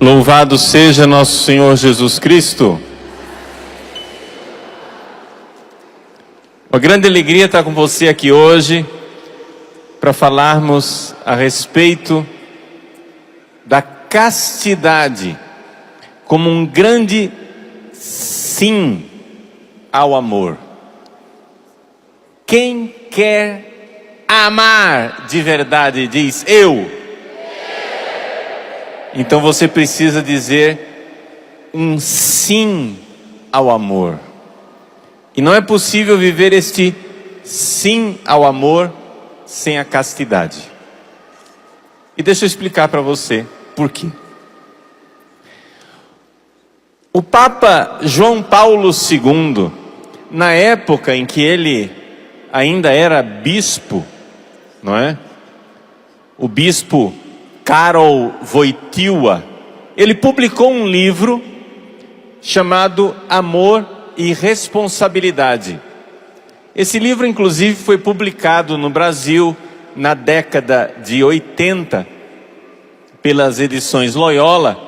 Louvado seja nosso Senhor Jesus Cristo. Uma grande alegria estar com você aqui hoje para falarmos a respeito da castidade como um grande sim ao amor. Quem quer amar de verdade diz eu. Então você precisa dizer um sim ao amor. E não é possível viver este sim ao amor sem a castidade. E deixa eu explicar para você por quê. O Papa João Paulo II, na época em que ele ainda era bispo, não é? O bispo Karol Wojtyła, ele publicou um livro chamado Amor e Responsabilidade. Esse livro, inclusive, foi publicado no Brasil na década de 80 pelas edições Loyola,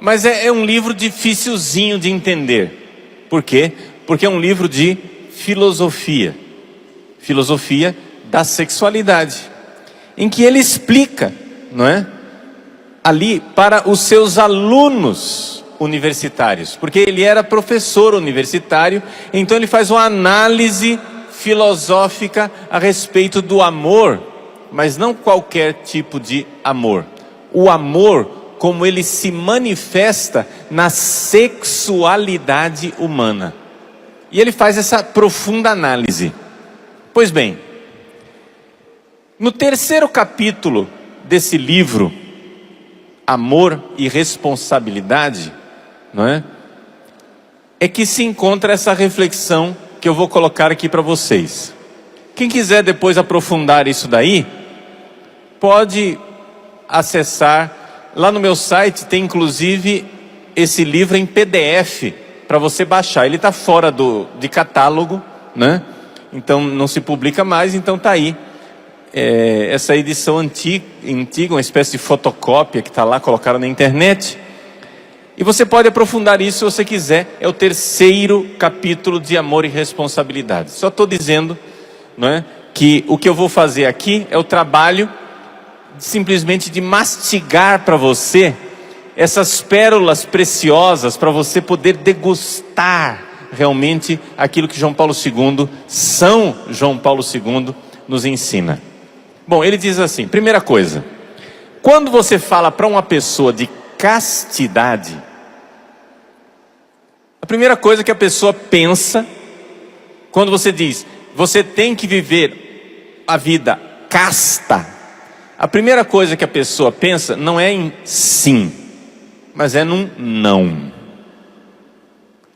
mas é um livro dificilzinho de entender. Por quê? Porque é um livro de filosofia da sexualidade, em que ele explica, não é? Ali para os seus alunos universitários, porque ele era professor universitário, então ele faz uma análise filosófica a respeito do amor, mas não qualquer tipo de amor. O amor como ele se manifesta na sexualidade humana. E ele faz essa profunda análise. Pois bem, no terceiro capítulo desse livro, Amor e Responsabilidade, não é? É que se encontra essa reflexão que eu vou colocar aqui para vocês. Quem quiser depois aprofundar isso daí, pode acessar. Lá no meu site tem inclusive esse livro em PDF para você baixar. Ele está fora de catálogo, né? Então não se publica mais, então está aí. Essa edição antiga, uma espécie de fotocópia que está lá colocada na internet. E você pode aprofundar isso se você quiser. É o terceiro capítulo de Amor e Responsabilidade. Só estou dizendo, não é, que o que eu vou fazer aqui é o trabalho simplesmente de mastigar para você essas pérolas preciosas, para você poder degustar realmente aquilo que João Paulo II, São João Paulo II, nos ensina. Bom, ele diz assim, primeira coisa, quando você fala para uma pessoa de castidade, a primeira coisa que a pessoa pensa, quando você diz, você tem que viver a vida casta, a primeira coisa que a pessoa pensa não é em sim, mas é num não.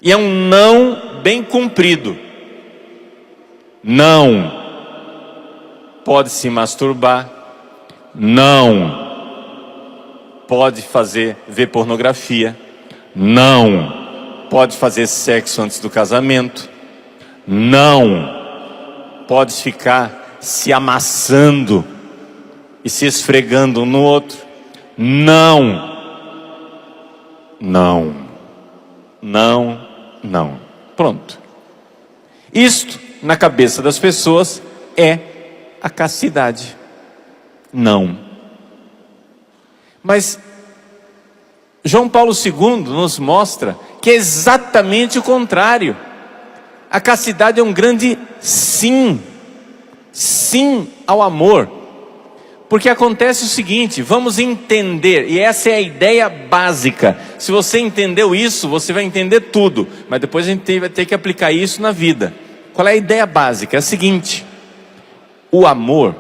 E é um não bem cumprido. Não pode se masturbar, não pode ver pornografia, não pode fazer sexo antes do casamento, não pode ficar se amassando e se esfregando um no outro, não. Pronto. Isto, na cabeça das pessoas, é a castidade. Não. Mas João Paulo II nos mostra que é exatamente o contrário. A castidade é um grande sim. Sim ao amor. Porque acontece o seguinte, vamos entender, e essa é a ideia básica. Se você entendeu isso, você vai entender tudo. Mas depois a gente vai ter que aplicar isso na vida. Qual é a ideia básica? É a seguinte: o amor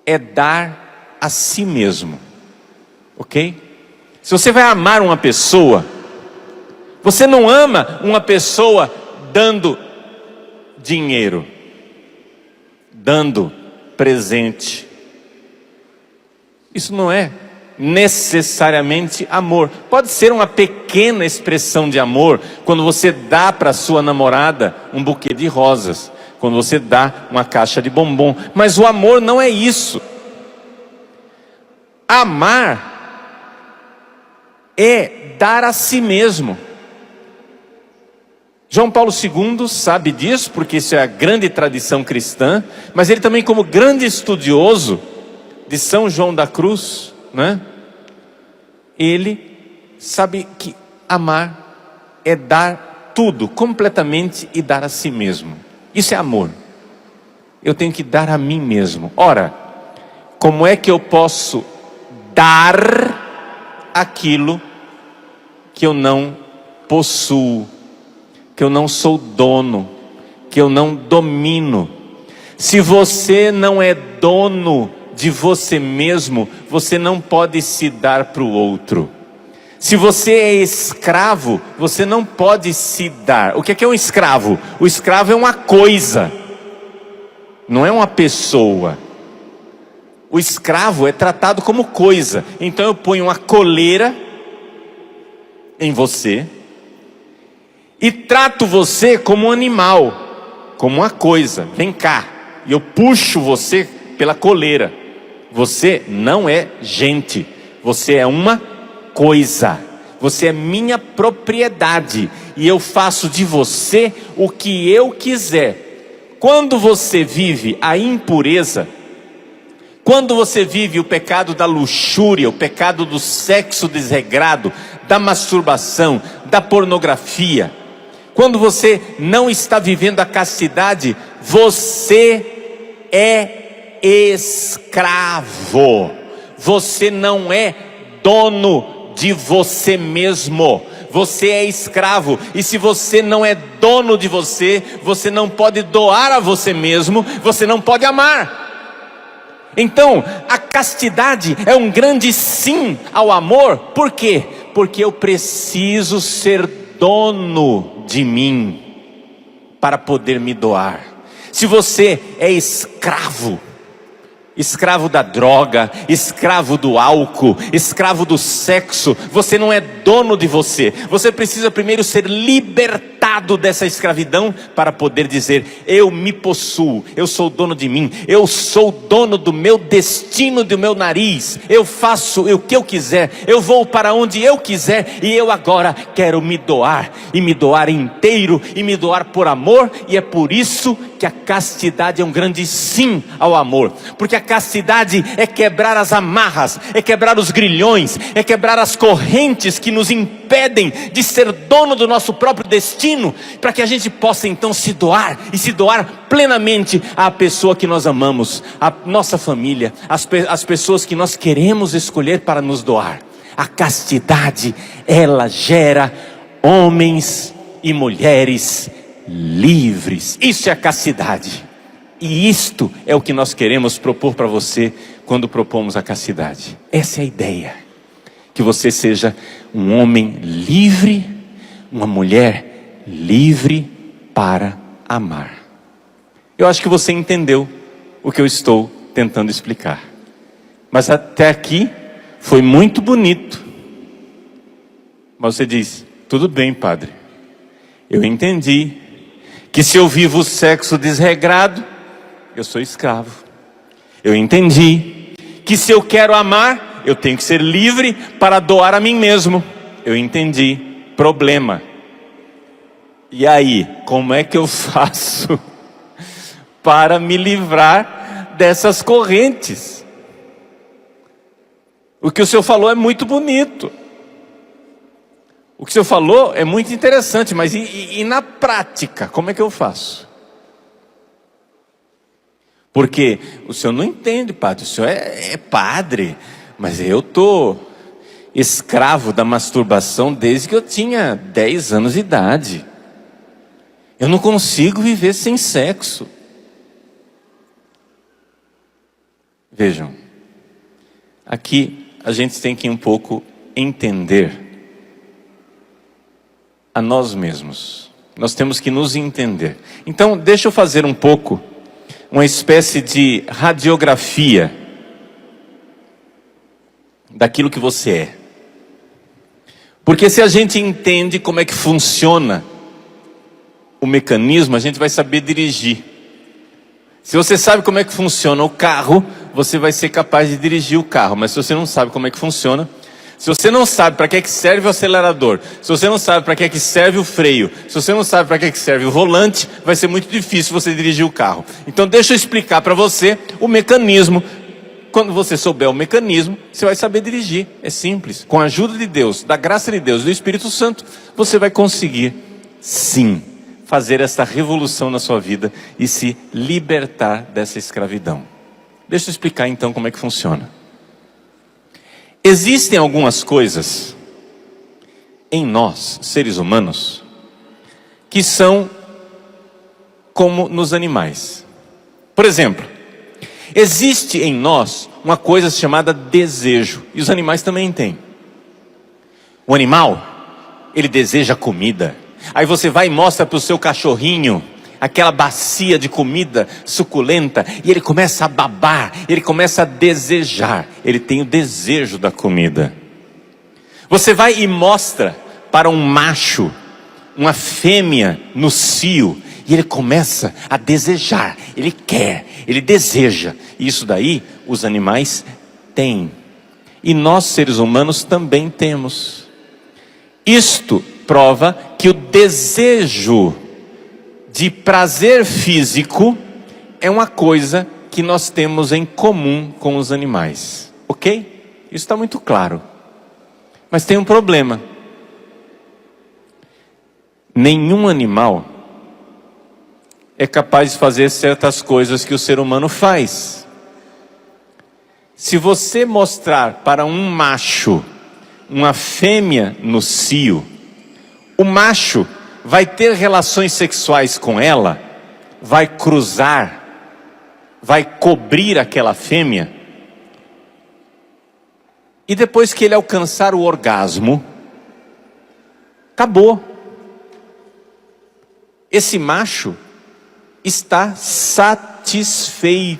é dar a si mesmo, ok? Se você vai amar uma pessoa, você não ama uma pessoa dando dinheiro, dando presente. Isso não é necessariamente amor. Pode ser uma pequena expressão de amor quando você dá para sua namorada um buquê de rosas, quando você dá uma caixa de bombom. Mas o amor não é isso. Amar é dar a si mesmo. João Paulo II sabe disso, porque isso é a grande tradição cristã, mas ele também, como grande estudioso de São João da Cruz, né? Ele sabe que amar é dar tudo, completamente, e dar a si mesmo. Isso é amor. Eu tenho que dar a mim mesmo. Ora, como é que eu posso dar aquilo que eu não possuo, que eu não sou dono, que eu não domino? Se você não é dono de você mesmo, você não pode se dar para o outro. Se você é escravo, você não pode se dar. O que é um escravo? O escravo é uma coisa, não é uma pessoa. O escravo é tratado como coisa. Então eu ponho uma coleira em você e trato você como um animal, como uma coisa. Vem cá. E eu puxo você pela coleira. Você não é gente. Você é uma coisa. Você é minha propriedade. E eu faço de você o que eu quiser. Quando você vive a impureza, quando você vive o pecado da luxúria, o pecado do sexo desregrado, da masturbação, da pornografia, quando você não está vivendo a castidade, você é escravo. Você não é dono de você mesmo. Você é escravo. E se você não é dono de você, você não pode doar a você mesmo, você não pode amar. Então, a castidade é um grande sim ao amor. Por quê? Porque eu preciso ser dono de mim para poder me doar. Se você é escravo, escravo da droga, escravo do álcool, escravo do sexo, você não é dono de você. Você precisa primeiro ser libertado dessa escravidão para poder dizer: eu me possuo, eu sou dono de mim, eu sou dono do meu destino, do meu nariz, eu faço o que eu quiser, eu vou para onde eu quiser, e eu agora quero me doar, e me doar inteiro, e me doar por amor. E é por isso que a castidade é um grande sim ao amor, porque a castidade é quebrar as amarras, é quebrar os grilhões, é quebrar as correntes que nos impedem de ser dono do nosso próprio destino, para que a gente possa então se doar, e se doar plenamente à pessoa que nós amamos, à nossa família, às pessoas que nós queremos escolher para nos doar. A castidade, ela gera homens e mulheres livres. Isso é a castidade. E isto é o que nós queremos propor para você quando propomos a castidade. Essa é a ideia. Que você seja um homem livre, uma mulher livre para amar. Eu acho que você entendeu o que eu estou tentando explicar. Mas até aqui foi muito bonito. Mas você diz: tudo bem, padre, eu entendi que se eu vivo o sexo desregrado, eu sou escravo. Eu entendi que se eu quero amar, eu tenho que ser livre para doar a mim mesmo. Eu entendi. Problema. E aí, como é que eu faço para me livrar dessas correntes? O que o senhor falou é muito bonito. O que o senhor falou é muito interessante, mas e na prática, como é que eu faço? Porque o senhor não entende, padre. O senhor é padre, mas eu estou escravo da masturbação desde que eu tinha 10 anos de idade. Eu não consigo viver sem sexo. Vejam, aqui a gente tem que um pouco entender a nós mesmos. Nós temos que nos entender. Então, deixa eu fazer um pouco uma espécie de radiografia daquilo que você é. Porque se a gente entende como é que funciona o mecanismo, a gente vai saber dirigir. Se você sabe como é que funciona o carro, você vai ser capaz de dirigir o carro. Mas se você não sabe como é que funciona, Se você não sabe para que serve o acelerador, se você não sabe para que serve o freio, se você não sabe para que serve o volante, vai ser muito difícil você dirigir o carro. Então deixa eu explicar para você o mecanismo. Quando você souber o mecanismo, você vai saber dirigir. É simples. Com a ajuda de Deus, da graça de Deus, do Espírito Santo, você vai conseguir, sim, fazer essa revolução na sua vida e se libertar dessa escravidão. Deixa eu explicar então como é que funciona. Existem algumas coisas em nós, seres humanos, que são como nos animais. Por exemplo, existe em nós uma coisa chamada desejo, e os animais também têm. O animal, ele deseja comida. Aí você vai e mostra para o seu cachorrinho aquela bacia de comida suculenta, e ele começa a babar, ele começa a desejar, ele tem o desejo da comida. Você vai e mostra para um macho uma fêmea no cio, e ele começa a desejar, ele quer, ele deseja. Isso daí os animais têm, e nós seres humanos também temos. Isto prova que o desejo de prazer físico é uma coisa que nós temos em comum com os animais, ok? Isso está muito claro. Mas tem um problema. Nenhum animal é capaz de fazer certas coisas que o ser humano faz. Se você mostrar para um macho uma fêmea no cio, o macho vai ter relações sexuais com ela, vai cruzar, vai cobrir aquela fêmea, e depois que ele alcançar o orgasmo, acabou. Esse macho está satisfeito,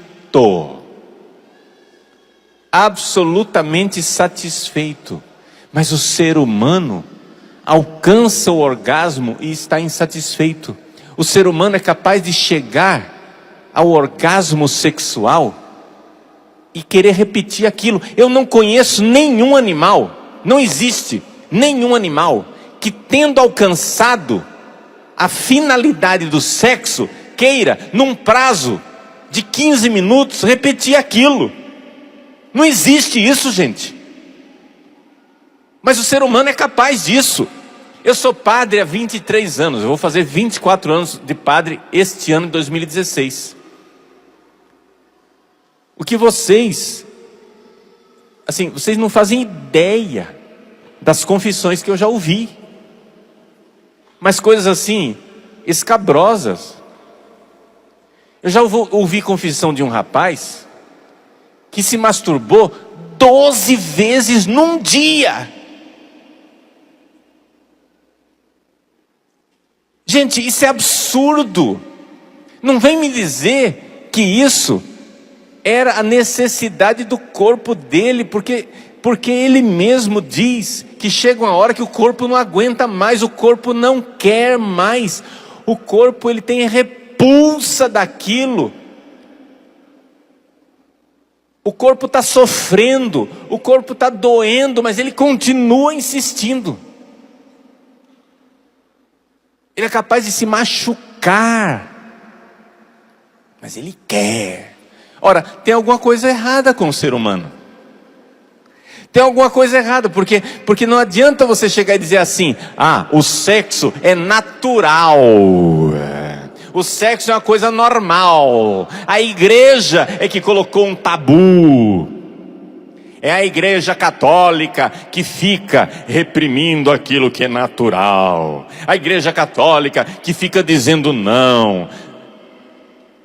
absolutamente satisfeito. Mas o ser humano alcança o orgasmo e está insatisfeito. O ser humano é capaz de chegar ao orgasmo sexual e querer repetir aquilo. Eu não conheço nenhum animal, não existe nenhum animal que, tendo alcançado a finalidade do sexo, queira, num prazo de 15 minutos, repetir aquilo. Não existe isso, gente. Mas o ser humano é capaz disso. Eu sou padre há 23 anos, eu vou fazer 24 anos de padre este ano, de 2016. O que vocês não fazem ideia das confissões que eu já ouvi. Mas coisas assim, escabrosas. Eu já ouvi confissão de um rapaz que se masturbou 12 vezes num dia. Gente, isso é absurdo. Não vem me dizer que isso era a necessidade do corpo dele, porque ele mesmo diz que chega uma hora que o corpo não aguenta mais, o corpo não quer mais, o corpo ele tem repulsa daquilo, o corpo está sofrendo, o corpo está doendo, mas ele continua insistindo. Ele é capaz de se machucar, mas ele quer. Ora, tem alguma coisa errada com o ser humano. Tem alguma coisa errada, porque não adianta você chegar e dizer assim: o sexo é natural, o sexo é uma coisa normal, a igreja é que colocou um tabu. É a igreja católica que fica reprimindo aquilo que é natural. A igreja católica que fica dizendo não.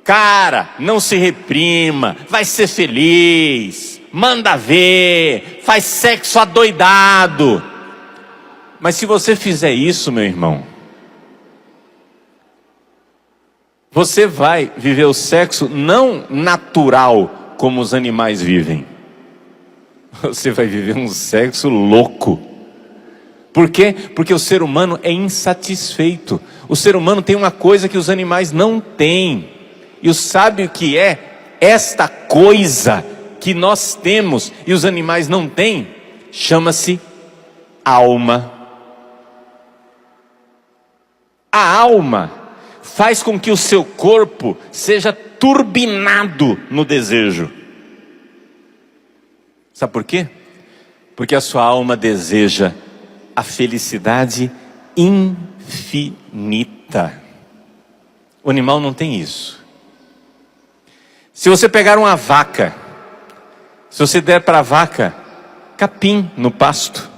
Cara, não se reprima, vai ser feliz, manda ver, faz sexo adoidado. Mas se você fizer isso, meu irmão, você vai viver o sexo não natural como os animais vivem. Você vai viver um sexo louco. Por quê? Porque o ser humano é insatisfeito. O ser humano tem uma coisa que os animais não têm. E sabe o que é esta coisa que nós temos e os animais não têm? chama-se alma. A alma faz com que o seu corpo seja turbinado no desejo. Sabe por quê? Porque a sua alma deseja a felicidade infinita. O animal não tem isso. Se você pegar uma vaca, se você der para a vaca capim no pasto,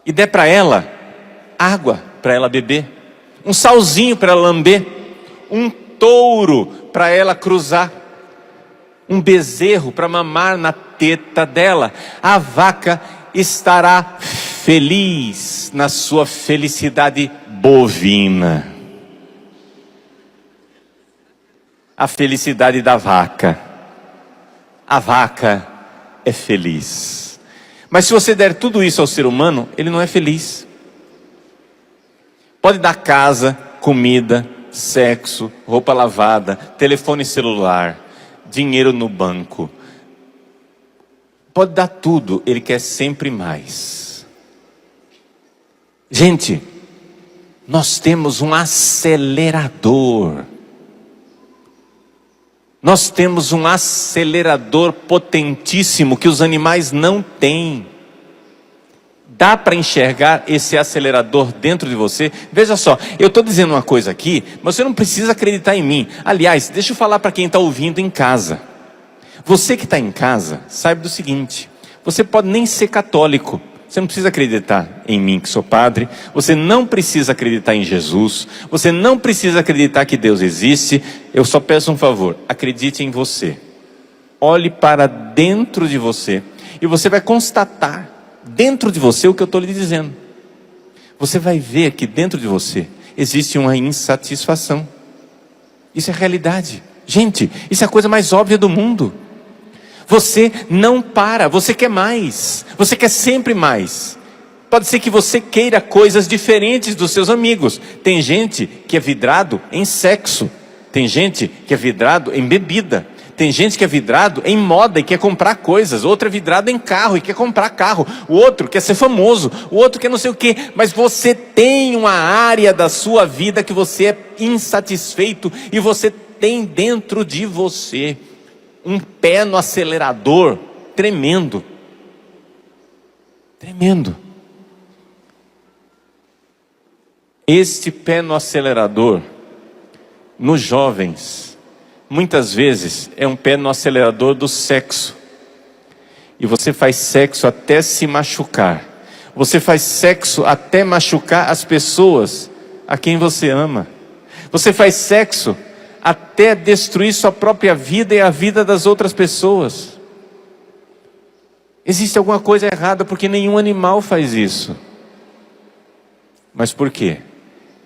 e der para ela água para ela beber, um salzinho para ela lamber, um touro para ela cruzar, um bezerro para mamar na teta dela, a vaca estará feliz na sua felicidade bovina. A felicidade da vaca. A vaca é feliz. Mas se você der tudo isso ao ser humano, ele não é feliz. Pode dar casa, comida, sexo, roupa lavada, telefone celular, dinheiro no banco. Pode dar tudo, ele quer sempre mais. Gente, nós temos um acelerador. Nós temos um acelerador potentíssimo que os animais não têm. Dá para enxergar esse acelerador dentro de você? Veja só, eu estou dizendo uma coisa aqui, mas você não precisa acreditar em mim. Aliás, deixa eu falar para quem está ouvindo em casa. Você que está em casa, saiba do seguinte: você pode nem ser católico. Você não precisa acreditar em mim que sou padre. Você não precisa acreditar em Jesus. Você não precisa acreditar que Deus existe. Eu só peço um favor: acredite em você. Olhe para dentro de você e você vai constatar dentro de você o que eu estou lhe dizendo. Você vai ver que dentro de você existe uma insatisfação. Isso é realidade. Gente, isso é a coisa mais óbvia do mundo. Você não para, você quer mais. Você quer sempre mais. Pode ser que você queira coisas diferentes dos seus amigos. Tem gente que é vidrado em sexo. Tem gente que é vidrado em bebida. Tem gente que é vidrado em moda e quer comprar coisas. Outro é vidrado em carro e quer comprar carro. O outro quer ser famoso. O outro quer não sei o quê. Mas você tem uma área da sua vida que você é insatisfeito. E você tem dentro de você um pé no acelerador tremendo. Tremendo. Este pé no acelerador, nos jovens, muitas vezes é um pé no acelerador do sexo. E você faz sexo até se machucar. Você faz sexo até machucar as pessoas a quem você ama. Você faz sexo até destruir sua própria vida e a vida das outras pessoas. Existe alguma coisa errada, porque nenhum animal faz isso. Mas por quê?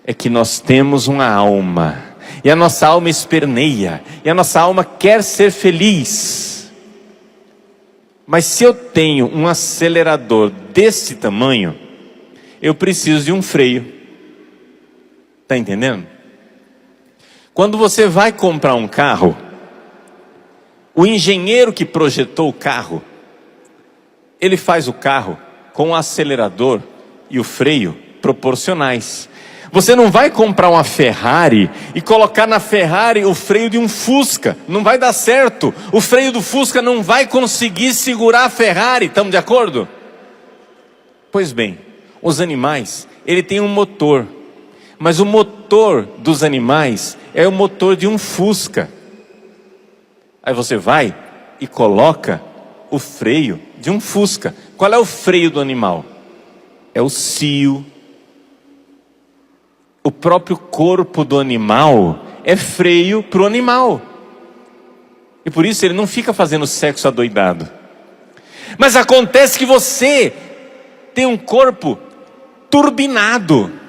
É que nós temos uma alma, e a nossa alma esperneia, e a nossa alma quer ser feliz. Mas se eu tenho um acelerador desse tamanho, eu preciso de um freio. Está entendendo? Quando você vai comprar um carro, o engenheiro que projetou o carro, ele faz o carro com o acelerador e o freio proporcionais. Você não vai comprar uma Ferrari e colocar na Ferrari o freio de um Fusca. Não vai dar certo. O freio do Fusca não vai conseguir segurar a Ferrari. Estamos de acordo? Pois bem, os animais, ele tem um motor. Mas o motor dos animais é o motor de um Fusca. Aí você vai e coloca o freio de um Fusca. Qual é o freio do animal? É o cio. O próprio corpo do animal é freio para o animal. E por isso ele não fica fazendo sexo adoidado. Mas acontece que você tem um corpo turbinado.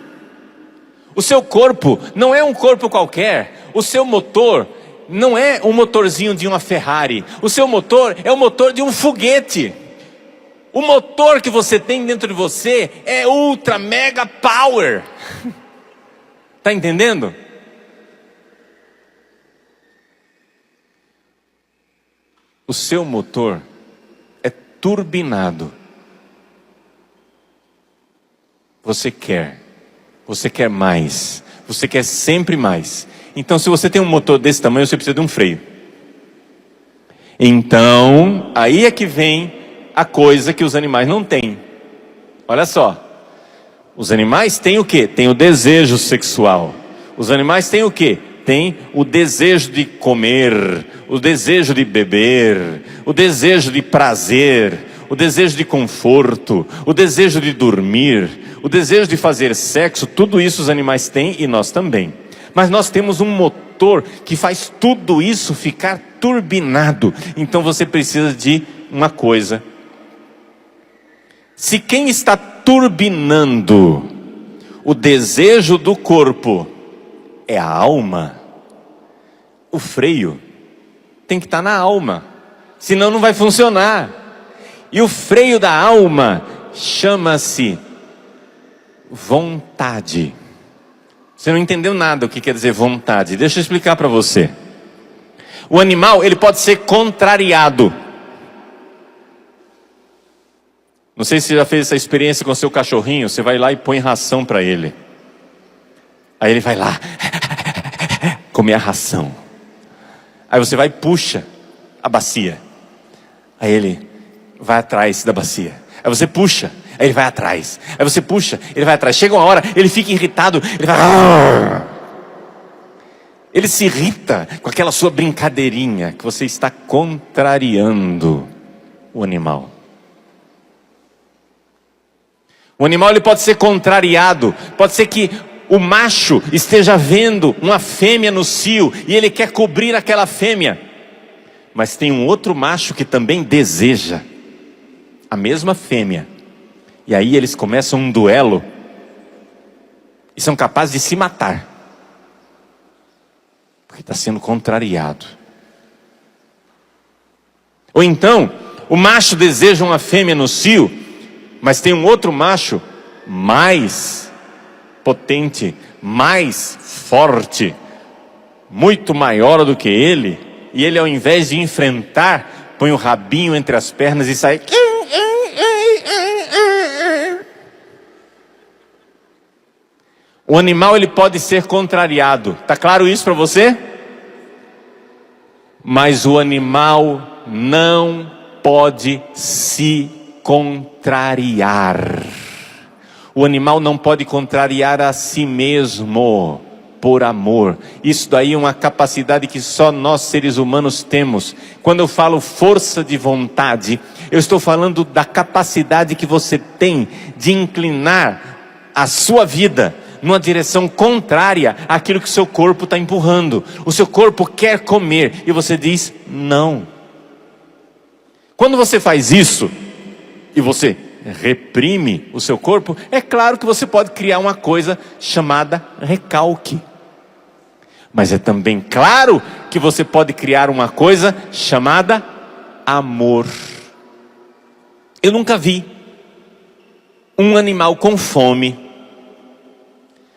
O seu corpo não é um corpo qualquer. O seu motor não é um motorzinho de uma Ferrari. O seu motor é o motor de um foguete. O motor que você tem dentro de você é ultra mega power. Está entendendo? O seu motor é turbinado você quer mais, você quer sempre mais. Então, se você tem um motor desse tamanho, você precisa de um freio. Então, aí é que vem a coisa que os animais não têm. Olha só, os animais têm o quê? Tem o desejo sexual. Os animais têm o quê? Tem o desejo de comer, o desejo de beber, o desejo de prazer, o desejo de conforto, o desejo de dormir, o desejo de fazer sexo. Tudo isso os animais têm e nós também. Mas nós temos um motor que faz tudo isso ficar turbinado. Então você precisa de uma coisa. Se quem está turbinando o desejo do corpo é a alma, o freio tem que estar na alma, senão não vai funcionar. E o freio da alma chama-se vontade. Você não entendeu nada o que quer dizer vontade. Deixa eu explicar para você. O animal, ele pode ser contrariado. Não sei se você já fez essa experiência com o seu cachorrinho. Você vai lá e põe ração para ele. Aí ele vai lá comer a ração. Aí você vai e puxa a bacia. Aí ele vai atrás da bacia. Aí você puxa, aí ele vai atrás. Aí você puxa, ele vai atrás. Chega uma hora, ele fica irritado. Ele vai... Ele se irrita com aquela sua brincadeirinha que você está contrariando o animal. O animal, ele pode ser contrariado. Pode ser que o macho esteja vendo uma fêmea no cio e ele quer cobrir aquela fêmea. Mas tem um outro macho que também deseja a mesma fêmea. E aí eles começam um duelo e são capazes de se matar. Porque está sendo contrariado. Ou então, o macho deseja uma fêmea no cio, mas tem um outro macho mais potente, mais forte, muito maior do que ele, e ele, ao invés de enfrentar, põe o rabinho entre as pernas e sai. O animal, ele pode ser contrariado. Tá claro isso para você? Mas o animal não pode se contrariar. O animal não pode contrariar a si mesmo por amor. Isso daí é uma capacidade que só nós seres humanos temos. Quando eu falo força de vontade, eu estou falando da capacidade que você tem de inclinar a sua vida numa direção contrária àquilo que o seu corpo está empurrando. O seu corpo quer comer e você diz não. Quando você faz isso e você reprime o seu corpo, é claro que você pode criar uma coisa chamada recalque. Mas é também claro que você pode criar uma coisa chamada amor. Eu nunca vi um animal com fome,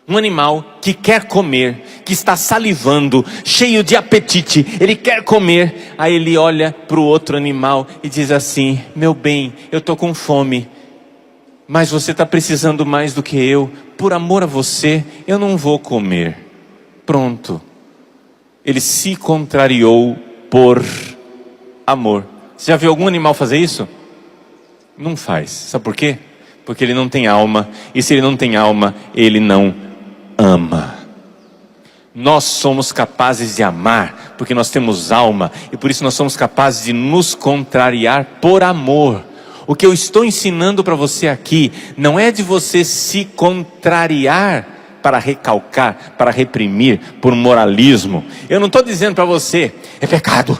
um animal que quer comer, que está salivando, cheio de apetite, ele quer comer. Aí ele olha para o outro animal e diz assim: meu bem, eu estou com fome, mas você está precisando mais do que eu. Por amor a você, eu não vou comer. Pronto. Ele se contrariou por amor. Você já viu algum animal fazer isso? Não faz. Sabe por quê? Porque ele não tem alma. E se ele não tem alma, ele não ama. Nós somos capazes de amar porque nós temos alma. E por isso nós somos capazes de nos contrariar por amor. O que eu estou ensinando para você aqui não é de você se contrariar para recalcar, para reprimir, por moralismo. Eu não estou dizendo para você: é pecado,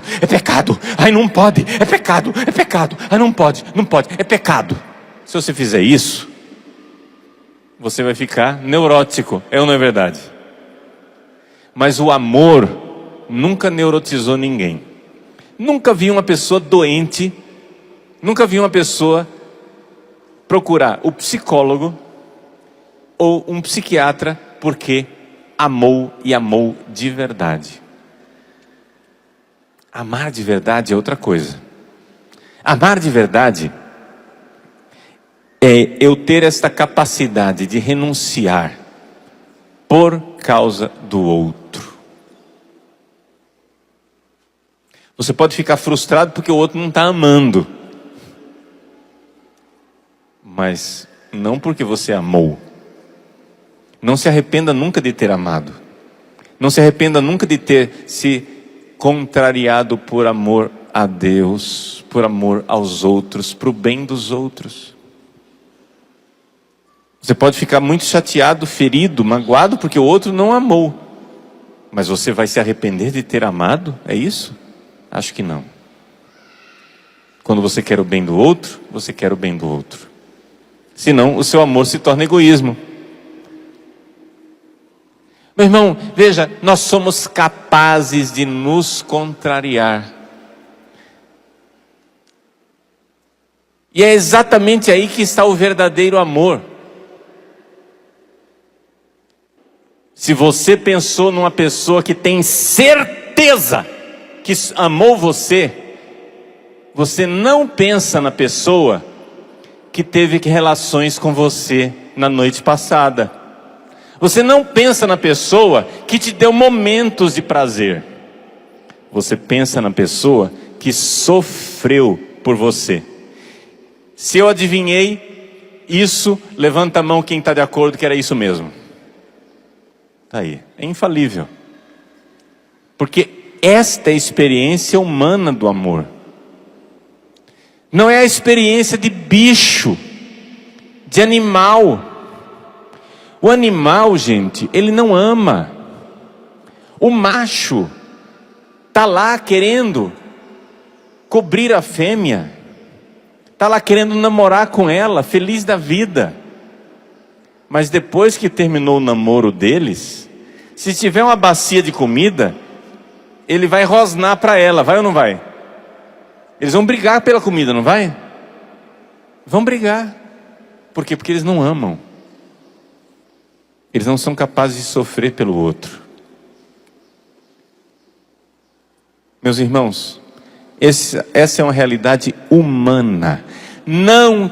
ai não pode, é pecado, ai não pode, é pecado. Se você fizer isso, você vai ficar neurótico, é ou não é verdade? Mas o amor nunca neurotizou ninguém. Nunca vi uma pessoa doente, nunca vi uma pessoa procurar o psicólogo ou um psiquiatra porque amou e amou de verdade. Amar de verdade é outra coisa. Amar de verdade é eu ter esta capacidade de renunciar por causa do outro. Você pode ficar frustrado porque o outro não está amando, mas não porque você amou. Não se arrependa nunca de ter amado. Não se arrependa nunca de ter se contrariado por amor a Deus, por amor aos outros, para o bem dos outros. Você pode ficar muito chateado, ferido, magoado porque o outro não amou, mas você vai se arrepender de ter amado? É isso? Acho que não. Quando você quer o bem do outro, você quer o bem do outro. Senão o seu amor se torna egoísmo. Meu irmão, veja, nós somos capazes de nos contrariar. E é exatamente aí que está o verdadeiro amor. Se você pensou numa pessoa que tem certeza que amou você, você não pensa na pessoa que teve relações com você na noite passada. Você não pensa na pessoa que te deu momentos de prazer. Você pensa na pessoa que sofreu por você. Se eu adivinhei isso, levanta a mão quem está de acordo que era isso mesmo. Está aí, é infalível. Porque esta é a experiência humana do amor. Não é a experiência de bicho, de animal. O animal, gente, ele não ama. O macho está lá querendo cobrir a fêmea. Está lá querendo namorar com ela, feliz da vida. Mas depois que terminou o namoro deles, se tiver uma bacia de comida, ele vai rosnar para ela, vai ou não vai? Eles vão brigar pela comida, não vai? Vão brigar. Por quê? Porque eles não amam. Eles não são capazes de sofrer pelo outro. Meus irmãos, essa é uma realidade humana. Não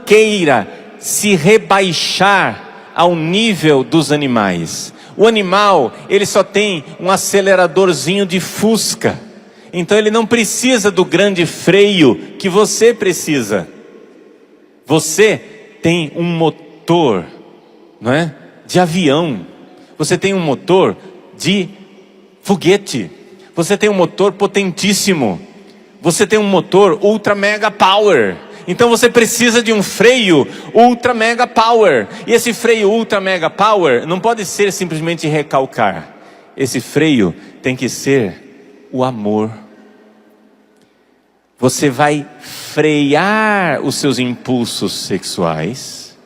queira se rebaixar ao nível dos animais. O animal, ele só tem um aceleradorzinho de fusca. Então ele não precisa do grande freio que você precisa. Você tem um motor, não é? De avião. Você tem um motor de foguete. Você tem um motor potentíssimo. Você tem um motor ultra mega power. Então você precisa de um freio ultra mega power. E esse freio ultra mega power não pode ser simplesmente recalcar. Esse freio tem que ser o amor. Você vai frear os seus impulsos sexuais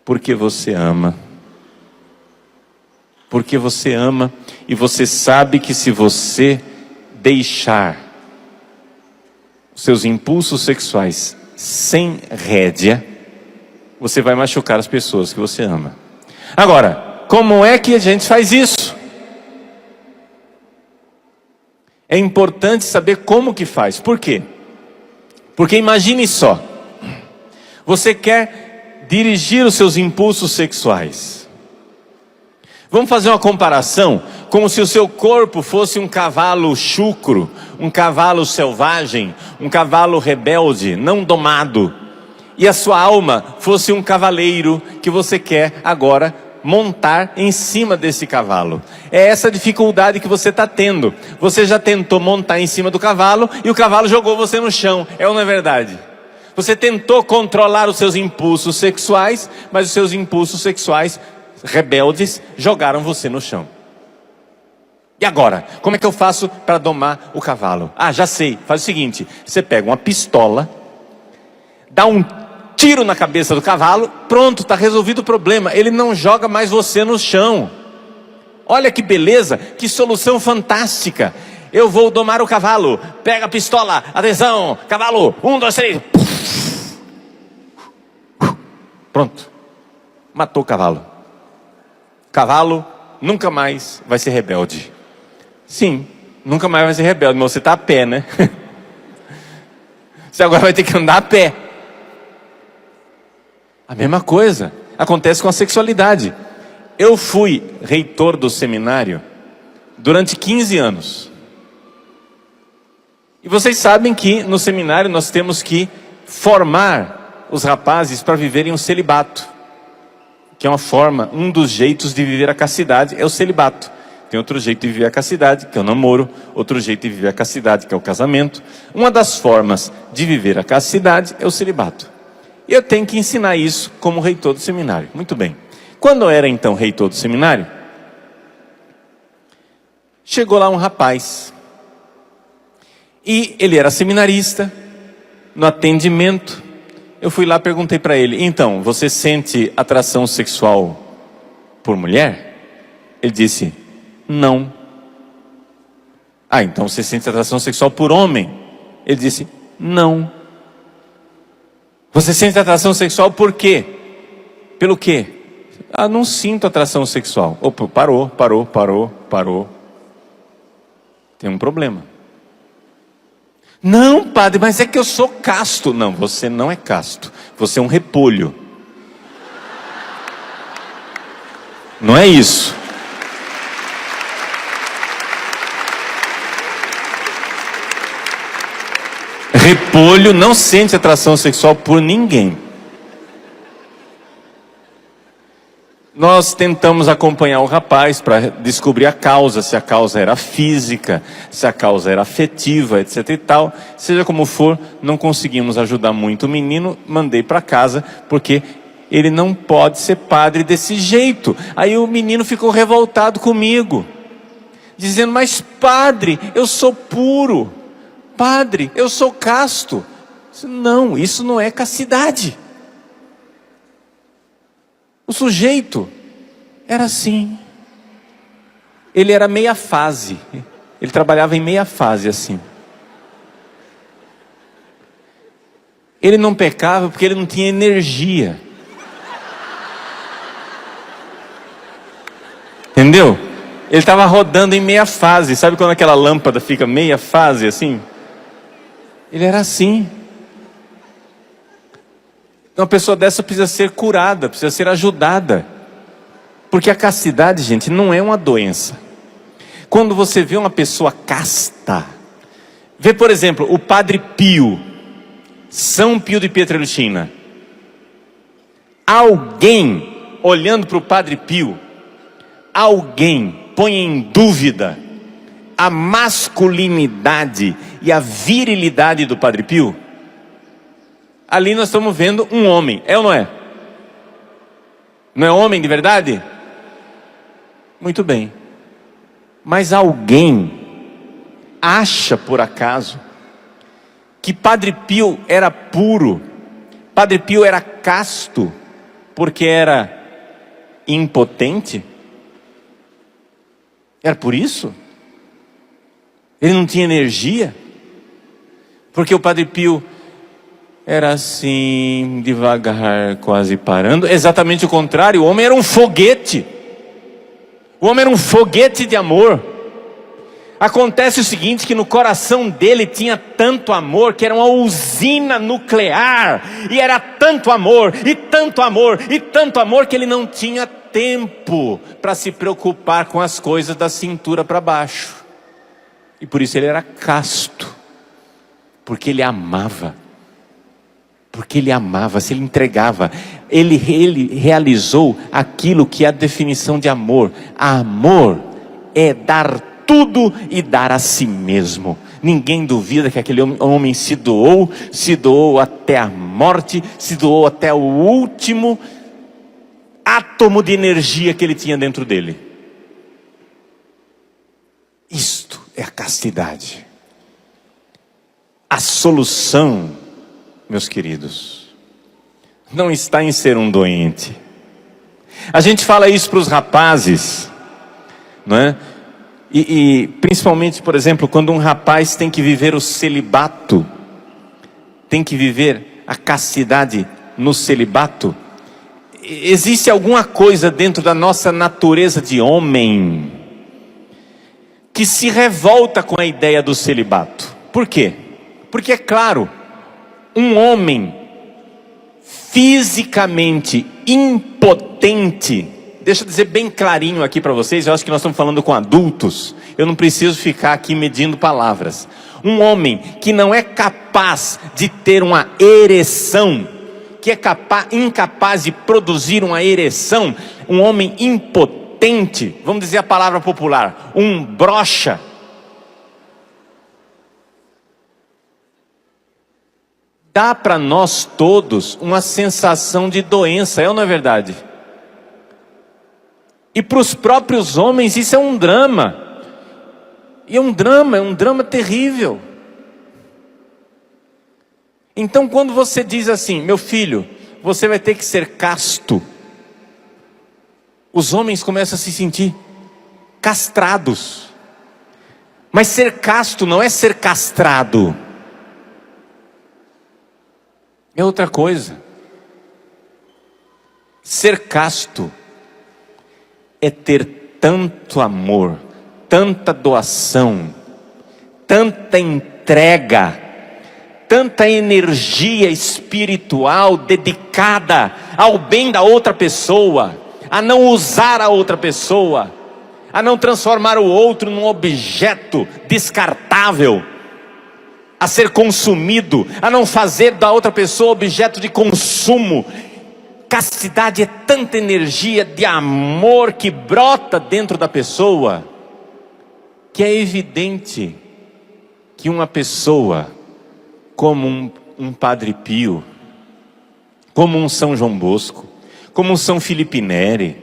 porque você ama. Porque você ama e você sabe que se você deixar seus impulsos sexuais sem rédea, você vai machucar as pessoas que você ama. Agora, como é que a gente faz isso? É importante saber como que faz. Por quê? Porque imagine só, você quer dirigir os seus impulsos sexuais. Vamos fazer uma comparação, como se o seu corpo fosse um cavalo chucro, um cavalo selvagem, um cavalo rebelde, não domado. E a sua alma fosse um cavaleiro que você quer agora montar em cima desse cavalo. É essa dificuldade que você está tendo. Você já tentou montar em cima do cavalo e o cavalo jogou você no chão. É ou não é verdade? Você tentou controlar os seus impulsos sexuais, mas os seus impulsos sexuais rebeldes jogaram você no chão. E agora? Como é que eu faço para domar o cavalo? Ah, já sei. Faz o seguinte. Você pega uma pistola, dá um tiro na cabeça do cavalo, pronto, está resolvido o problema. Ele não joga mais você no chão. Olha que beleza, que solução fantástica. Eu vou domar o cavalo. Pega a pistola, atenção, cavalo, 1, 2, 3. Pronto, matou o cavalo. Cavalo nunca mais vai ser rebelde. Sim, nunca mais vai ser rebelde, mas você está a pé, né? Você agora vai ter que andar a pé. A mesma coisa acontece com a sexualidade. Eu fui reitor do seminário durante 15 anos. E vocês sabem que no seminário nós temos que formar os rapazes para viverem um celibato, que é uma forma, um dos jeitos de viver a castidade é o celibato. Tem outro jeito de viver a castidade, que é o namoro, outro jeito de viver a castidade, que é o casamento. Uma das formas de viver a castidade é o celibato. E eu tenho que ensinar isso como reitor do seminário. Muito bem. Quando eu era então reitor do seminário, chegou lá um rapaz. E ele era seminarista. No atendimento, eu fui lá e perguntei para ele: então, você sente atração sexual por mulher? Ele disse: não. Ah, então você sente atração sexual por homem? Ele disse: não. Você sente atração sexual por quê? Pelo quê? Ah, não sinto atração sexual. Opa, parou. Tem um problema. Não, padre, mas é que eu sou casto. Não, você não é casto. Você é um repolho. Não é isso. Repolho não sente atração sexual por ninguém. Nós tentamos acompanhar o rapaz para descobrir a causa, se a causa era física, se a causa era afetiva, etc e tal. Seja como for, não conseguimos ajudar muito o menino, mandei para casa, porque ele não pode ser padre desse jeito. Aí o menino ficou revoltado comigo, dizendo: mas padre, eu sou puro. Padre, eu sou casto. Não, isso não é castidade. O sujeito era assim. Ele era meia fase. Ele trabalhava em meia fase assim. Ele não pecava porque ele não tinha energia. Entendeu? Ele estava rodando em meia fase. Sabe quando aquela lâmpada fica meia fase assim? Ele era assim. Uma pessoa dessa precisa ser curada, precisa ser ajudada. Porque a castidade, gente, não é uma doença. Quando você vê uma pessoa casta, vê, por exemplo, o Padre Pio, São Pio de Pietrelcina. Alguém, olhando para o Padre Pio, alguém põe em dúvida a masculinidade e a virilidade do Padre Pio? Ali nós estamos vendo um homem, é ou não é? Não é homem de verdade? Muito bem. Mas alguém acha por acaso que Padre Pio era puro, Padre Pio era casto, porque era impotente? Era por isso? Ele não tinha energia? Porque o Padre Pio era assim, devagar, quase parando. Exatamente o contrário, o homem era um foguete. O homem era um foguete de amor. Acontece o seguinte, que no coração dele tinha tanto amor, que era uma usina nuclear. E era tanto amor, e tanto amor, e tanto amor, que ele não tinha tempo para se preocupar com as coisas da cintura para baixo. E por isso ele era casto. Porque ele amava. Porque ele amava, se ele entregava. Ele realizou aquilo que é a definição de amor. Amor é dar tudo e dar a si mesmo. Ninguém duvida que aquele homem se doou até a morte, se doou até o último átomo de energia que ele tinha dentro dele. Isto é a castidade. A solução, meus queridos, não está em ser um doente. A gente fala isso para os rapazes, não é? E principalmente, por exemplo, quando um rapaz tem que viver o celibato, tem que viver a castidade no celibato, existe alguma coisa dentro da nossa natureza de homem que se revolta com a ideia do celibato. Por quê? Porque é claro, Um homem fisicamente impotente, deixa eu dizer bem clarinho aqui para vocês, eu acho que nós estamos falando com adultos, eu não preciso ficar aqui medindo palavras. Um homem que não é capaz de ter uma ereção, que é incapaz de produzir uma ereção, um homem impotente, vamos dizer a palavra popular, um broxa. Dá para nós todos uma sensação de doença, é ou não é verdade? E para os próprios homens isso é um drama. E é um drama terrível. Então quando você diz assim, meu filho, você vai ter que ser casto, os homens começam a se sentir castrados. Mas ser casto não é ser castrado. É outra coisa. Ser casto é ter tanto amor, tanta doação, tanta entrega, tanta energia espiritual dedicada ao bem da outra pessoa, a não usar a outra pessoa, a não transformar o outro num objeto descartável, a ser consumido, a não fazer da outra pessoa objeto de consumo. Castidade é tanta energia de amor que brota dentro da pessoa, que é evidente que uma pessoa como um Padre Pio, como um São João Bosco, como um São Filipe Neri,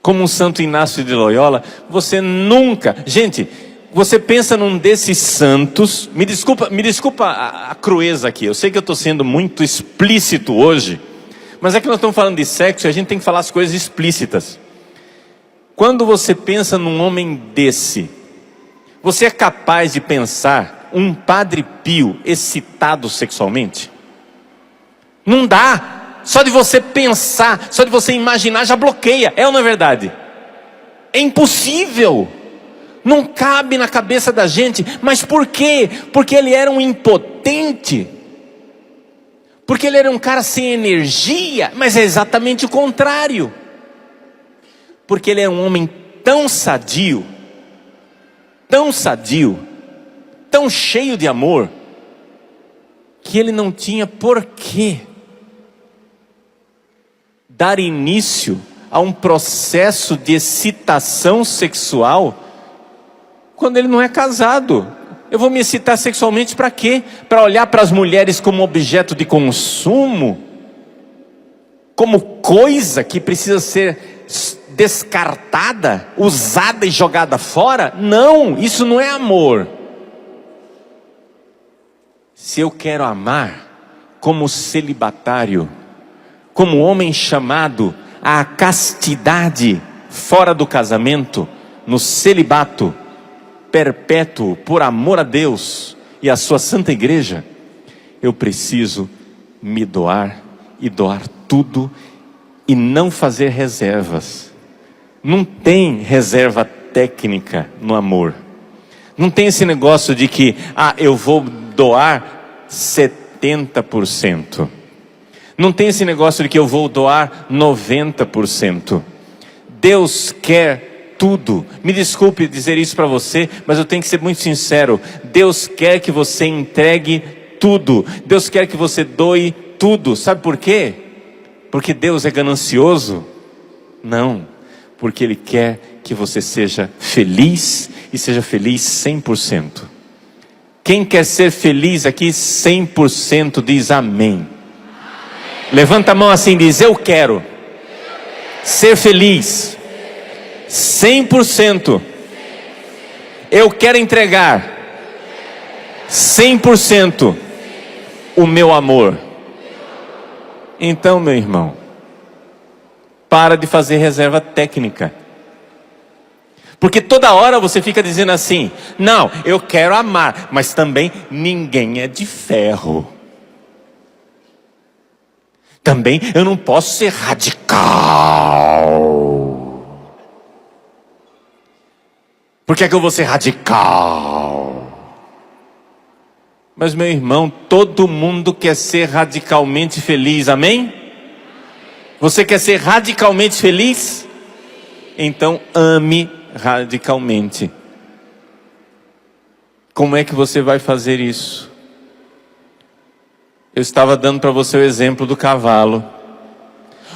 como um Santo Inácio de Loyola, você nunca, gente, você pensa num desses santos, me desculpa a crueza aqui, eu sei que eu estou sendo muito explícito hoje, mas é que nós estamos falando de sexo e a gente tem que falar as coisas explícitas. Quando você pensa num homem desse, você é capaz de pensar um Padre Pio excitado sexualmente? Não dá, só de você pensar, só de você imaginar já bloqueia, é ou não é verdade? É impossível. Não cabe na cabeça da gente. Mas por quê? Porque ele era um impotente, porque ele era um cara sem energia. Mas é exatamente o contrário, porque ele é um homem tão sadio, tão cheio de amor, que ele não tinha por que dar início a um processo de excitação sexual quando ele não é casado. Eu vou me excitar sexualmente para quê? Para olhar para as mulheres como objeto de consumo? Como coisa que precisa ser descartada, usada e jogada fora? Não, isso não é amor. Se eu quero amar como celibatário, como homem chamado à castidade fora do casamento, no celibato perpétuo, por amor a Deus e a sua santa igreja, eu preciso me doar e doar tudo e não fazer reservas. Não tem reserva técnica no amor. Não tem esse negócio de que, eu vou doar 70%. Não tem esse negócio de que eu vou doar 90%. Deus quer tudo. Me desculpe dizer isso para você, mas eu tenho que ser muito sincero. Deus quer que você entregue tudo. Deus quer que você doe tudo. Sabe por quê? Porque Deus é ganancioso? Não, porque Ele quer que você seja feliz e seja feliz 100%. Quem quer ser feliz aqui 100% diz amém. Levanta a mão assim e diz: eu quero ser feliz 100%. Eu quero entregar 100% o meu amor. Então, meu irmão, para de fazer reserva técnica. Porque toda hora você fica dizendo assim: não, eu quero amar, mas também ninguém é de ferro. Também eu não posso ser radical. Por que é que eu vou ser radical? Mas, meu irmão, todo mundo quer ser radicalmente feliz, amém? Você quer ser radicalmente feliz? Então ame radicalmente. Como é que você vai fazer isso? Eu estava dando para você o exemplo do cavalo.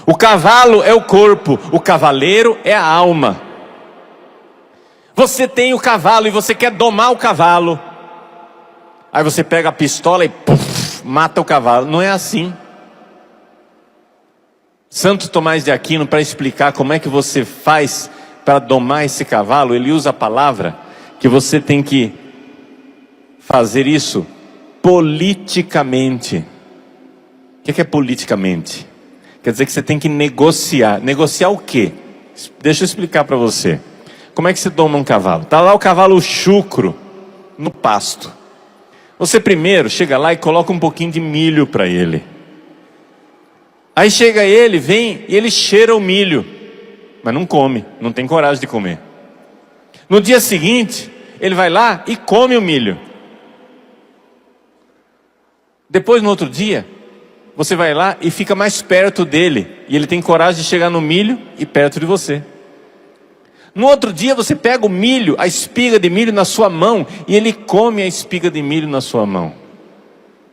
O cavalo é o corpo, o cavaleiro é a alma. Você tem o cavalo e você quer domar o cavalo. Aí você pega a pistola e puff, mata o cavalo. Não é assim. Santo Tomás de Aquino, para explicar como é que você faz para domar esse cavalo, ele usa a palavra que você tem que fazer isso politicamente. O que é politicamente? Quer dizer que você tem que negociar. Negociar o quê? Deixa eu explicar para você. Como é que se doma um cavalo? Está lá o cavalo chucro no pasto. Você primeiro chega lá e coloca um pouquinho de milho para ele. Aí chega ele, vem e ele cheira o milho, mas não come, não tem coragem de comer. No dia seguinte, ele vai lá e come o milho. Depois, no outro dia, você vai lá e fica mais perto dele, e ele tem coragem de chegar no milho e perto de você. No outro dia você pega o milho, a espiga de milho na sua mão, e ele come a espiga de milho na sua mão.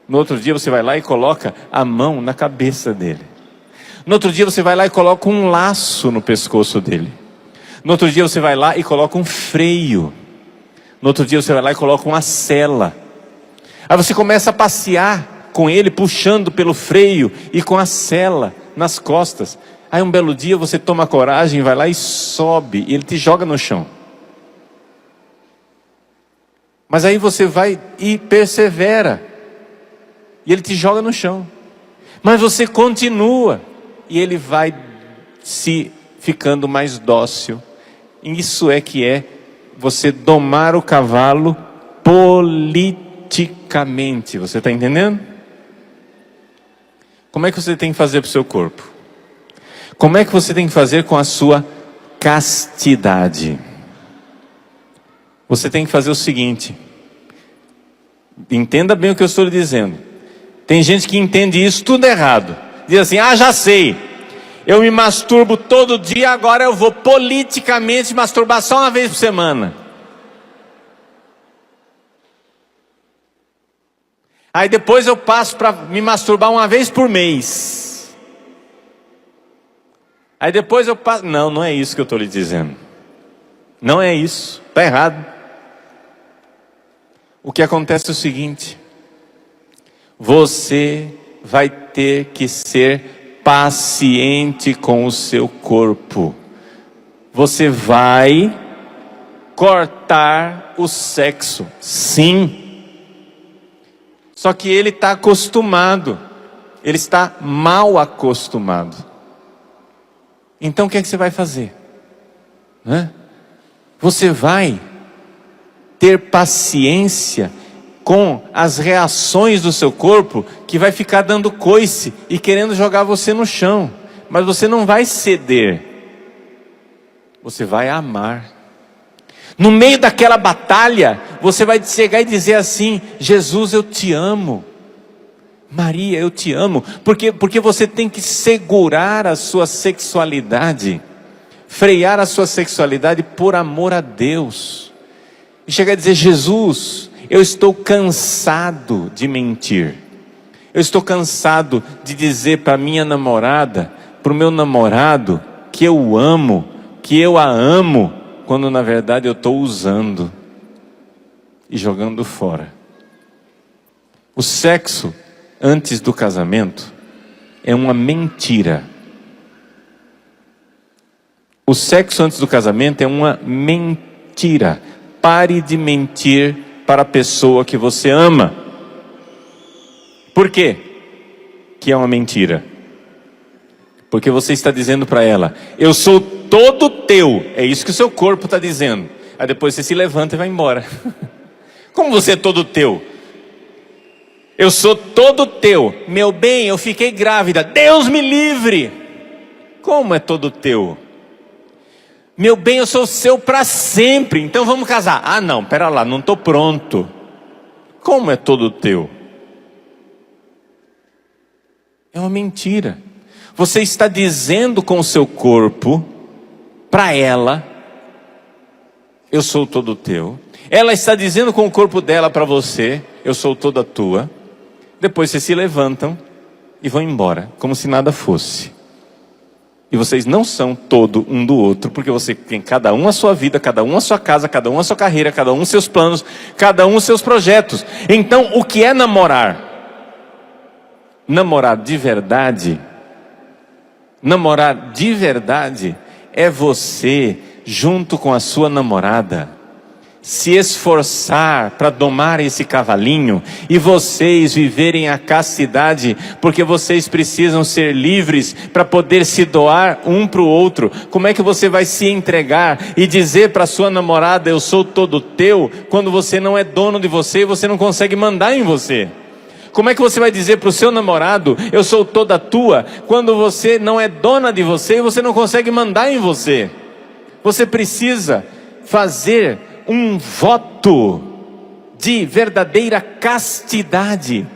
No outro dia você vai lá e coloca a mão na cabeça dele. No outro dia você vai lá e coloca um laço no pescoço dele. No outro dia você vai lá e coloca um freio. No outro dia você vai lá e coloca uma sela. Aí você começa a passear com ele, puxando pelo freio e com a sela nas costas. Aí um belo dia você toma coragem, vai lá e sobe, e ele te joga no chão. Mas aí você vai e persevera, e ele te joga no chão. Mas você continua, e ele vai se ficando mais dócil. Isso é que é você domar o cavalo politicamente. Você está entendendo? Como é que você tem que fazer para o seu corpo? Como é que você tem que fazer com a sua castidade? Você tem que fazer o seguinte. Entenda bem o que eu estou lhe dizendo. Tem gente que entende isso tudo errado. Diz assim, já sei. Eu me masturbo todo dia, agora eu vou politicamente masturbar só uma vez por semana. Aí depois eu passo para me masturbar uma vez por mês. Aí depois eu passo... Não é isso que eu estou lhe dizendo. Não é isso. Está errado. O que acontece é o seguinte. Você vai ter que ser paciente com o seu corpo. Você vai cortar o sexo. Sim. Só que ele está acostumado. Ele está mal acostumado. Então o que é que você vai fazer? Você vai ter paciência com as reações do seu corpo, que vai ficar dando coice e querendo jogar você no chão. Mas você não vai ceder. Você vai amar. No meio daquela batalha, você vai chegar e dizer assim, Jesus, eu te amo. Maria, eu te amo, porque você tem que segurar a sua sexualidade, frear a sua sexualidade por amor a Deus, e chegar a dizer, Jesus, eu estou cansado de mentir, eu estou cansado de dizer para minha namorada, para o meu namorado, que eu amo, que eu a amo, quando na verdade eu estou usando e jogando fora. O sexo antes do casamento é uma mentira. O sexo antes do casamento é uma mentira. Pare de mentir para a pessoa que você ama. Por quê que é uma mentira? Porque você está dizendo para ela, eu sou todo teu. É isso que o seu corpo está dizendo. Aí depois você se levanta e vai embora. Como você é todo teu? Eu sou todo teu. Meu bem, eu fiquei grávida. Deus me livre. Como é todo teu? Meu bem, eu sou seu para sempre. Então vamos casar. Não, pera lá, não estou pronto. Como é todo teu? É uma mentira. Você está dizendo com o seu corpo para ela: eu sou todo teu. Ela está dizendo com o corpo dela para você: eu sou toda tua. Depois vocês se levantam e vão embora, como se nada fosse. E vocês não são todo um do outro, porque você tem cada um a sua vida, cada um a sua casa, cada um a sua carreira, cada um os seus planos, cada um os seus projetos. Então, o que é namorar? Namorar de verdade é você, junto com a sua namorada, se esforçar para domar esse cavalinho e vocês viverem a castidade, porque vocês precisam ser livres para poder se doar um para o outro. Como é que você vai se entregar e dizer para sua namorada: eu sou todo teu, quando você não é dono de você e você não consegue mandar em você? Como é que você vai dizer para o seu namorado: eu sou toda tua, quando você não é dona de você e você não consegue mandar em você? Você precisa fazer um voto de verdadeira castidade.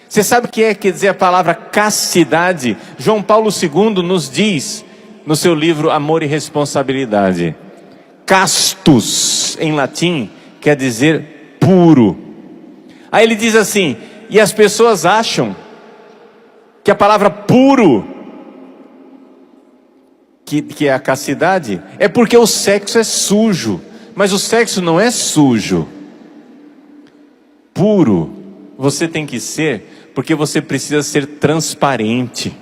Você sabe o que quer dizer a palavra castidade? João Paulo II nos diz, no seu livro Amor e Responsabilidade: castus, em latim, quer dizer puro. Aí ele diz assim: e as pessoas acham que a palavra puro, que é a castidade, é porque o sexo é sujo. Mas o sexo não é sujo. Puro você tem que ser, porque você precisa ser transparente.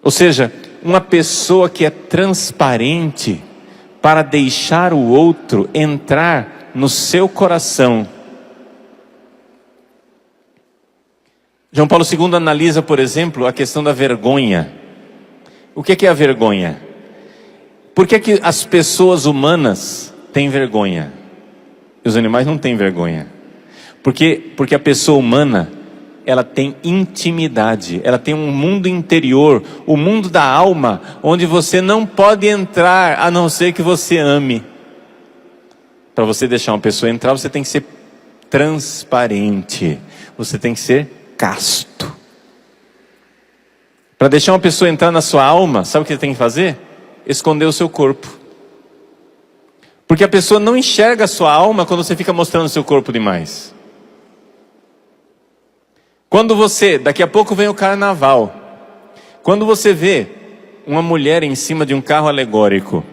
Ou seja, uma pessoa que é transparente para deixar o outro entrar no seu coração. João Paulo II analisa, por exemplo, a questão da vergonha. O que é a vergonha? Por que as pessoas humanas têm vergonha? E os animais não têm vergonha. Porque a pessoa humana, ela tem intimidade, ela tem um mundo interior, o mundo da alma, onde você não pode entrar, a não ser que você ame. Para você deixar uma pessoa entrar, você tem que ser transparente, você tem que ser casto. Para deixar uma pessoa entrar na sua alma, sabe o que você tem que fazer? Esconder o seu corpo. Porque a pessoa não enxerga a sua alma quando você fica mostrando o seu corpo demais. Quando você, daqui a pouco vem o carnaval, quando você vê uma mulher em cima de um carro alegórico,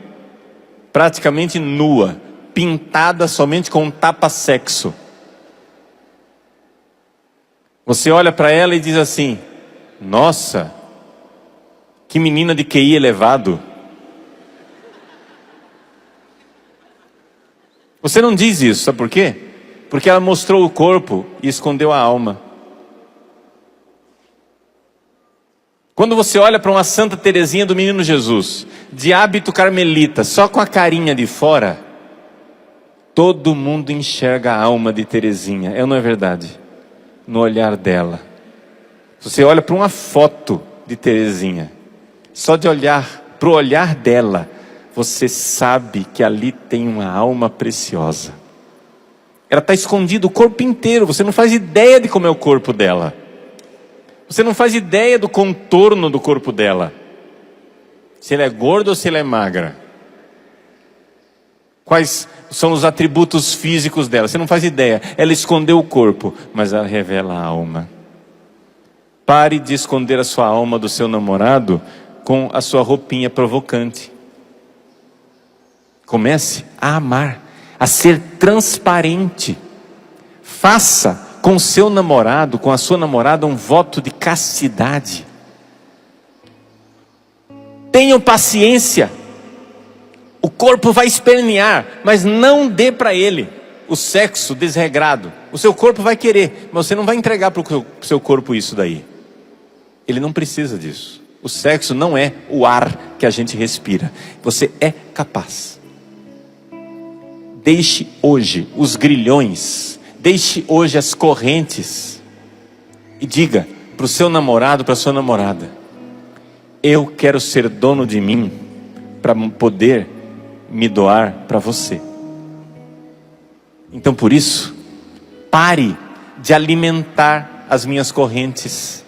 praticamente nua, pintada somente com um tapa-sexo, você olha para ela e diz assim: nossa, que menina de QI elevado. Você não diz isso, sabe por quê? Porque ela mostrou o corpo e escondeu a alma. Quando você olha para uma Santa Teresinha do Menino Jesus, de hábito carmelita, só com a carinha de fora, todo mundo enxerga a alma de Teresinha. É ou não é verdade? No olhar dela. Você olha para uma foto de Teresinha, só de olhar para o olhar dela, você sabe que ali tem uma alma preciosa. Ela está escondida o corpo inteiro. Você não faz ideia de como é o corpo dela. Você não faz ideia do contorno do corpo dela. Se ela é gorda ou se ela é magra. Quais são os atributos físicos dela? Você não faz ideia. Ela escondeu o corpo, mas ela revela a alma. Pare de esconder a sua alma do seu namorado com a sua roupinha provocante. Comece a amar, a ser transparente. Faça com o seu namorado, com a sua namorada, um voto de castidade. Tenham paciência. O corpo vai espernear, mas não dê para ele o sexo desregrado. O seu corpo vai querer, mas você não vai entregar para o seu corpo isso daí. Ele não precisa disso. O sexo não é o ar que a gente respira. Você é capaz. Deixe hoje os grilhões, deixe hoje as correntes e diga para o seu namorado, para a sua namorada: eu quero ser dono de mim para poder me doar para você. Então por isso, Pare de alimentar as minhas correntes.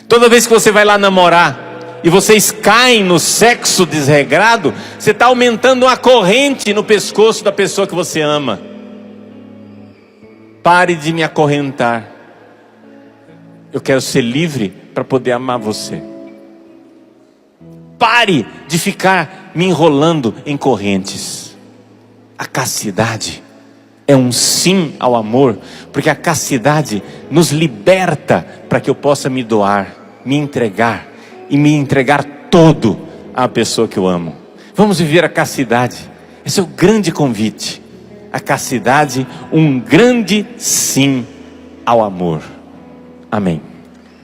Toda vez que você vai lá namorar e vocês caem no sexo desregrado, você está aumentando uma corrente no pescoço da pessoa que você ama. Pare de me acorrentar. Eu quero ser livre para poder amar você. Pare de ficar me enrolando em correntes. A castidade é um sim ao amor, porque a castidade nos liberta para que eu possa me doar, me entregar e me entregar todo à pessoa que eu amo. Vamos viver a castidade. Esse é o grande convite. A castidade, um grande sim ao amor. Amém.